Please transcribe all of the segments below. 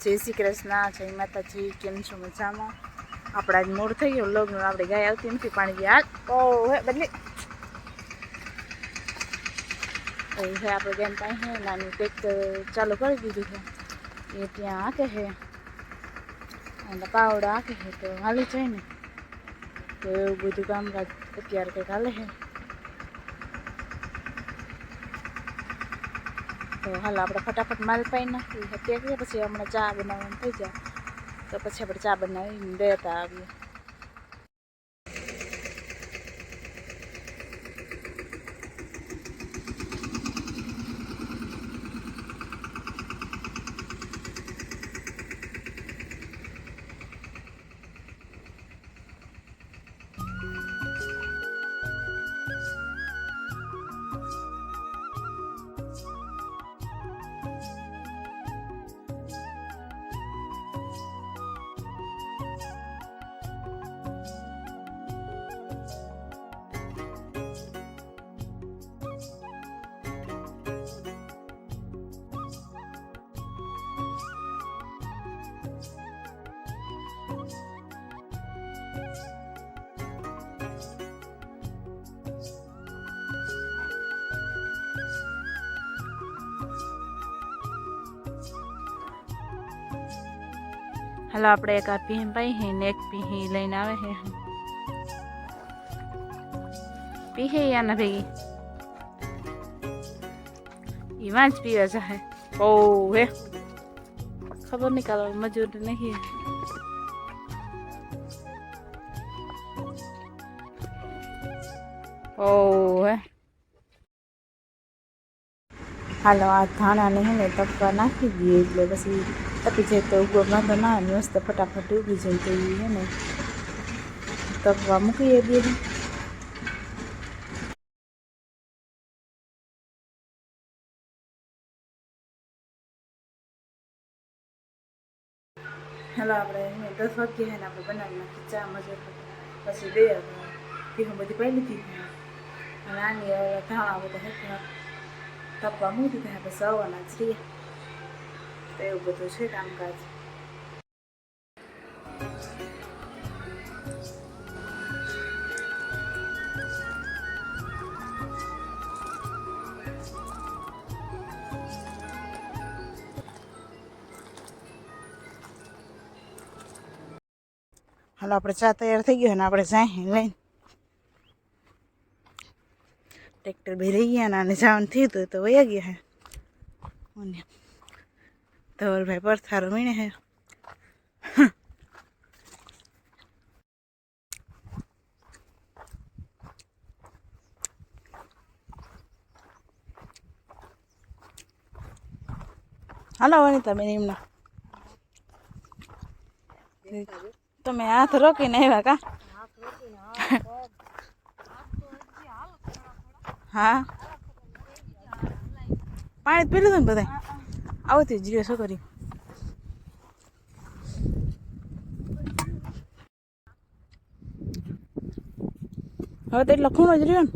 જય શ્રી કૃષ્ણ, જય માતાજી. કેમ છો? મજામાં? આપણે આજ મોડ થઈ ગયો લોગનું. આપણે ગાય આવતી નથી પાણી હાલ હે બદલી હે આપણે ગેમ પાણી હે નાની ટ્રેક્ટર ચાલુ કરી દીધું છે. એ ત્યાં આંકે છે અને પાવડા આંકે છે તો હાલી જાય ને. તો એવું બધું કામકાજ અત્યારે કંઈક હાલે છે. તો હાલ આપણે ફટાફટ માલ પાઈ નાખીએ અત્યારે, પછી હમણાં ચા બનાવવાનું થઈ જાય તો પછી આપણે ચા બનાવીને દેતા આવીએ. હાલો આપણે એક આ પીહી પાઈ હે ને એક પીહી લઈને આવે હે. પીહે યાના ભેગી ઈવાન જ પીવા જાહે. ઓ હે ખબર નહીં કાલ મજૂર નહીં. ઓ હે હાલો આ ધાણાને હે ને તપવા નાખી દઈએ એટલે પછી તપી જાય તો ઉગો વાંધો ના આવે, મસ્ત ફટાફટ ઉગી જાય તો એ હે ને તપવા મૂકી દઈએ. હાલો આપણે 10 વાગ્યે હે ને આપણે બનાવી નાખી ચા મજૂર પછી બે ભીહું બધી પાઈ લીધી અને આની ધાણા બધા હેઠા તપવા મૂકી દીધા. આપણે સવારના જ રહીએ તો એવું બધું છે કામકાજ. હાલો આપણે ચા તૈયાર થઈ ગયો ને આપણે જાય લઈને ટ્રેક્ટર બે રહી ગયા અને જવાનું થયું હતું તો વયા ગયા હે. ધવલભાઈ પરથારો મીણે હે. હાલો વનિતા બેન એમના તમે હાથ રોકીને આવ્યા કા? હા પાણી પી લીધું ને બધા આવતી જ રહ્યો છોકરી. હવે તો એટલો ખૂણો જ રહ્યો ને.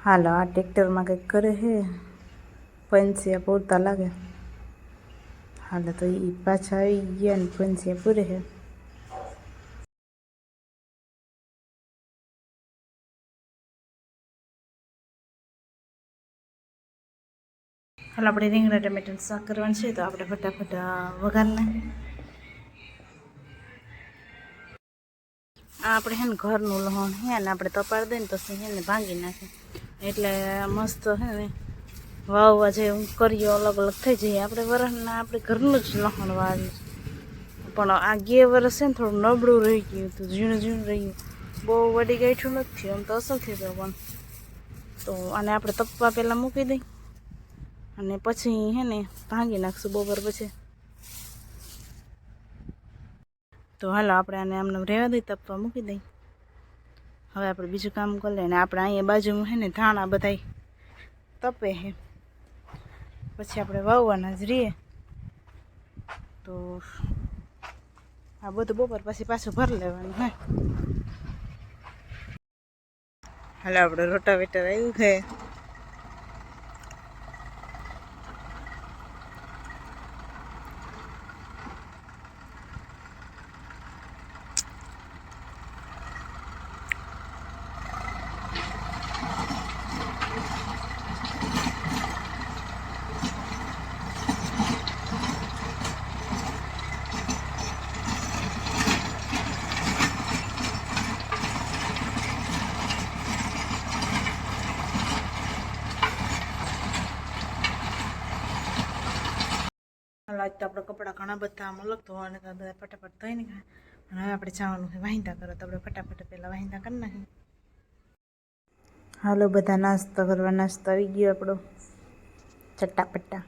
હાલો આ ટ્રેક્ટરમાં કંઈક કરે છે, પંચિયા પૂરતા લાગે. હાલો તો એ પાછા આવી ગયા ને પંચિયા પૂરે છે. હાલો આપણે રીંગણા ટમેટાનું શાક કરવાનું છે તો આપણે ફટાફટ વઘાર નાખીએ. આ આપણે હે ને ઘરનું લહણ હે ને આપણે તપાડી દઈએ ને પછી હે ને ભાંગી નાખીએ એટલે મસ્ત હે ને વાવવા જે કરીએ અલગ અલગ થઈ જાય. આપણે વરસના આપણે ઘરનું જ લહણ વાવીએ પણ આ વર્ષ છે ને થોડું નબળું રહી ગયું હતું, ઝીણું ઝીણું રહ્યું, બહુ વડી ગાંઠું નથી થયું. આમ તો અસર થઈ ગયો પણ તો આને આપણે તપવા પહેલાં મૂકી દઈ અને પછી હે ને ભાંગી નાખશું બપોર પછી. તો હાલો આપણે આને આમને રહેવા દઈ તપવા મૂકી દઈ. હવે આપણે બીજું કામ કરી લઈએ. અને આપણે અહીંયા બાજુમાં હે ને ધાણા બધાય તપે છે પછી આપણે વાવવાના જ રહીએ. તો આ બધું બપોર પછી પાછું ભરી લેવાનું હે. હાલો આપણે રોટાવેટર આવ્યું છે. આજ તો આપણે કપડાં ઘણા બધા આમ અલગ ધોવાના હતા, બધા ફટાફટ ધોઈને ગયા. અને હવે આપણે જવાનું છે વાહિંદા કરો, તો આપણે ફટાફટ પહેલાં વાહિંદા કરી નાખીએ. હાલો બધા નાસ્તો કરવા, નાસ્તો આવી ગયો આપણો ચટ્ટાપટ્ટા.